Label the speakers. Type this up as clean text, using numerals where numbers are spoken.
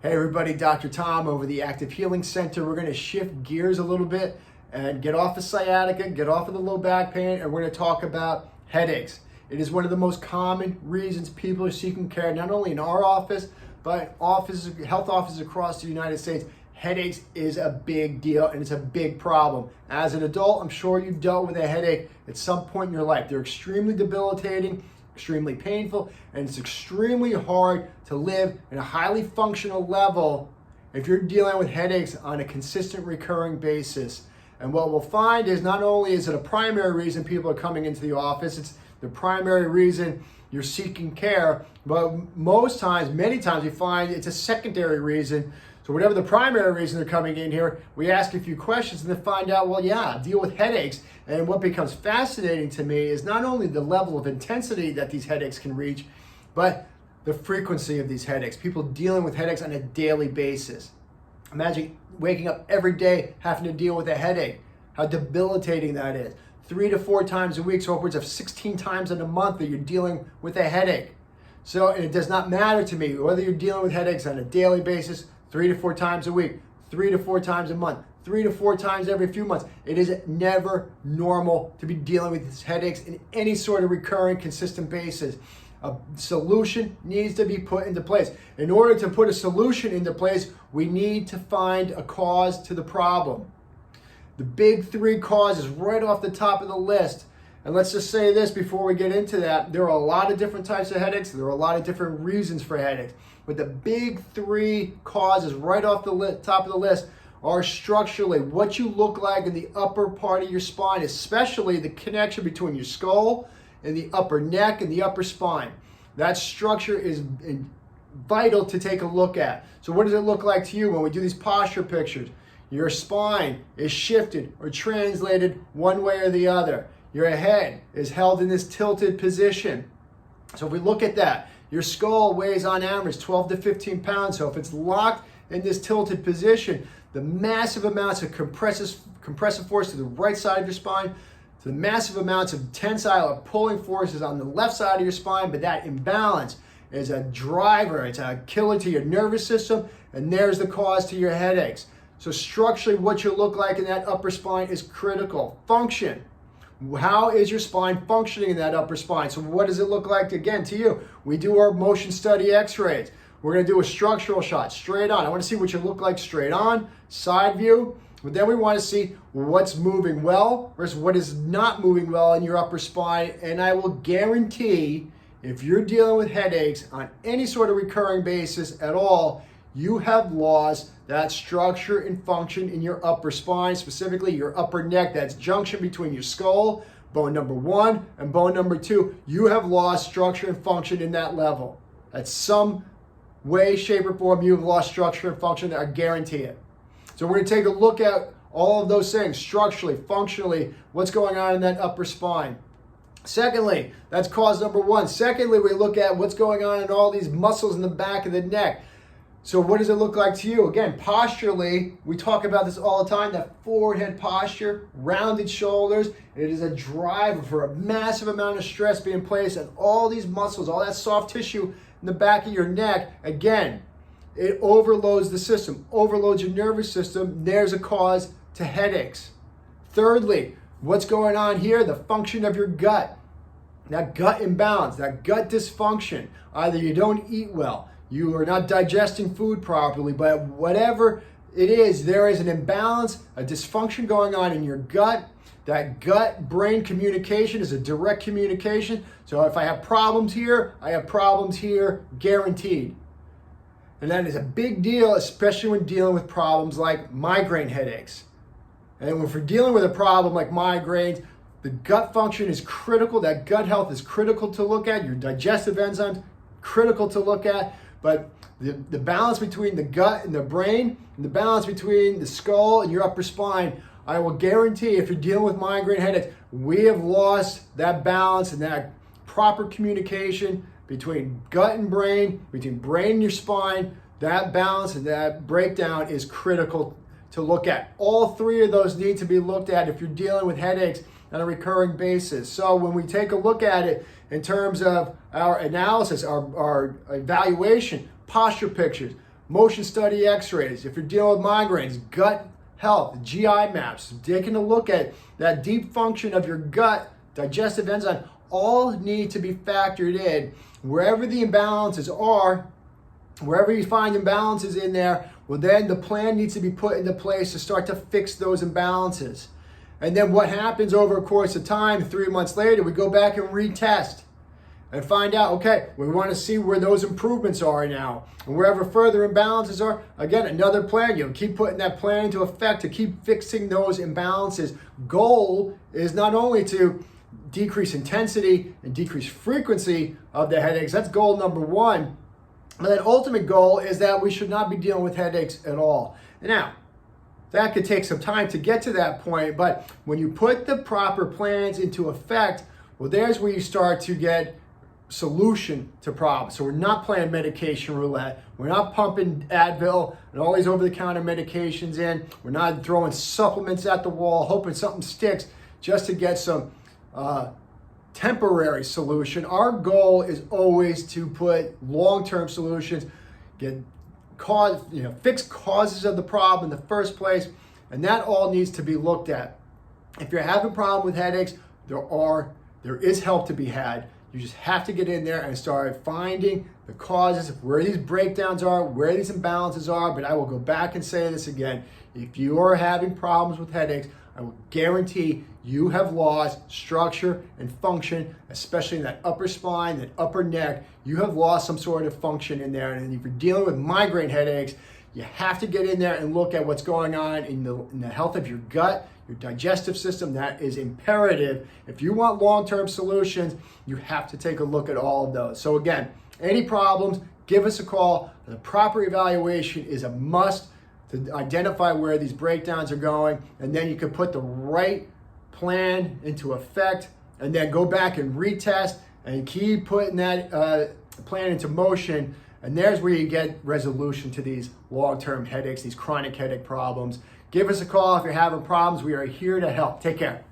Speaker 1: Hey everybody, Dr. Tom over the Active Healing Center. We're going to shift gears a little bit and get off the sciatica, get off of the low back pain, and we're going to talk about headaches. It is one of the most common reasons people are seeking care, not only in our office, but health offices across the United States. Headaches is a big deal and it's a big problem. As an adult, I'm sure you've dealt with a headache at some point in your life. They're extremely debilitating, extremely painful, and it's extremely hard to live in a highly functional level if you're dealing with headaches on a consistent recurring basis. And what we'll find is not only is it a primary reason people are coming into the office, it's the primary reason you're seeking care, but many times we find it's a secondary reason. So whatever the primary reason they're coming in here, we ask a few questions and then find out, well, yeah, deal with headaches. And what becomes fascinating to me is not only the level of intensity that these headaches can reach, but the frequency of these headaches. People dealing with headaches on a daily basis. Imagine waking up every day having to deal with a headache, how debilitating that is. 3 to 4 times a week, so upwards of 16 times in a month that you're dealing with a headache. So, and it does not matter to me whether you're dealing with headaches on a daily basis, 3 to 4 times a week, 3 to 4 times a month, 3 to 4 times every few months. It is never normal to be dealing with these headaches in any sort of recurring, consistent basis. A solution needs to be put into place. In order to put a solution into place, we need to find a cause to the problem. The big 3 causes right off the top of the list. And let's just say this before we get into that. There are a lot of different types of headaches. There are a lot of different reasons for headaches. But the big 3 causes right off the top of the list are structurally what you look like in the upper part of your spine, especially the connection between your skull and the upper neck and the upper spine. That structure is vital to take a look at. So what does it look like to you when we do these posture pictures? Your spine is shifted or translated one way or the other. Your head is held in this tilted position. So if we look at that, your skull weighs on average 12 to 15 pounds. So if it's locked in this tilted position, the massive amounts of compressive force to the right side of your spine, to the massive amounts of tensile or pulling forces on the left side of your spine, but that imbalance is a driver, it's a killer to your nervous system, and there's the cause to your headaches. So structurally, what you look like in that upper spine is critical. Function. How is your spine functioning in that upper spine? So what does it look like, again, to you? We do our motion study x-rays. We're going to do a structural shot straight on. I want to see what you look like straight on, side view. But then we want to see what's moving well versus what is not moving well in your upper spine. And I will guarantee if you're dealing with headaches on any sort of recurring basis at all, you have lost that structure and function in your upper spine, specifically your upper neck, that's junction between your skull, bone number 1, and bone number 2. You have lost structure and function in that level. At some way, shape, or form, you have lost structure and function. I guarantee it. So we're going to take a look at all of those things, structurally, functionally, what's going on in that upper spine. Secondly, that's cause number 1. Secondly, we look at what's going on in all these muscles in the back of the neck. So what does it look like to you? Again, posturally, we talk about this all the time, that forward head posture, rounded shoulders. It is a driver for a massive amount of stress being placed on all these muscles, all that soft tissue in the back of your neck. Again, it overloads the system, overloads your nervous system. There's a cause to headaches. Thirdly, what's going on here? The function of your gut. That gut imbalance, that gut dysfunction. Either you don't eat well, you are not digesting food properly, but whatever it is, there is an imbalance, a dysfunction going on in your gut. That gut-brain communication is a direct communication. So if I have problems here, I have problems here, guaranteed. And that is a big deal, especially when dealing with problems like migraine headaches. And if we're dealing with a problem like migraines, the gut function is critical. That gut health is critical to look at. Your digestive enzymes, critical to look at. But the balance between the gut and the brain, and the balance between the skull and your upper spine, I will guarantee if you're dealing with migraine headaches, we have lost that balance and that proper communication between gut and brain, between brain and your spine. That balance and that breakdown is critical to look at. All 3 of those need to be looked at if you're dealing with headaches on a recurring basis. So when we take a look at it in terms of our analysis, our evaluation, posture pictures, motion study x-rays. If you're dealing with migraines, gut health, GI maps, taking a look at that deep function of your gut, digestive enzyme, all need to be factored in. Wherever the imbalances are, wherever you find imbalances in there, well, then the plan needs to be put into place to start to fix those imbalances. And then what happens over a course of time, 3 months later, we go back and retest and find out, okay, we want to see where those improvements are now. And wherever further imbalances are, again, another plan. You keep putting that plan into effect to keep fixing those imbalances. Goal is not only to decrease intensity and decrease frequency of the headaches. That's goal number one. But that ultimate goal is that we should not be dealing with headaches at all. Now, that could take some time to get to that point, but when you put the proper plans into effect, well, there's where you start to get solution to problems. So we're not playing medication roulette. We're not pumping Advil and all these over-the-counter medications in. We're not throwing supplements at the wall, hoping something sticks just to get some temporary solution. Our goal is always to put long-term solutions, fix causes of the problem in the first place, and that all needs to be looked at. If you're having a problem with headaches, there is help to be had. You just have to get in there and start finding the causes, where these breakdowns are, where these imbalances are. But I will go back and say this again. If you are having problems with headaches, I will guarantee you have lost structure and function, especially in that upper spine, that upper neck. You have lost some sort of function in there. And if you're dealing with migraine headaches, you have to get in there and look at what's going on in the health of your gut, your digestive system. That is imperative. If you want long-term solutions, you have to take a look at all of those. So again, any problems, give us a call. The proper evaluation is a must to identify where these breakdowns are going, and then you can put the right plan into effect, and then go back and retest and keep putting that plan into motion. And there's where you get resolution to these long-term headaches, these chronic headache problems. Give us a call if you're having problems. We are here to help. Take care.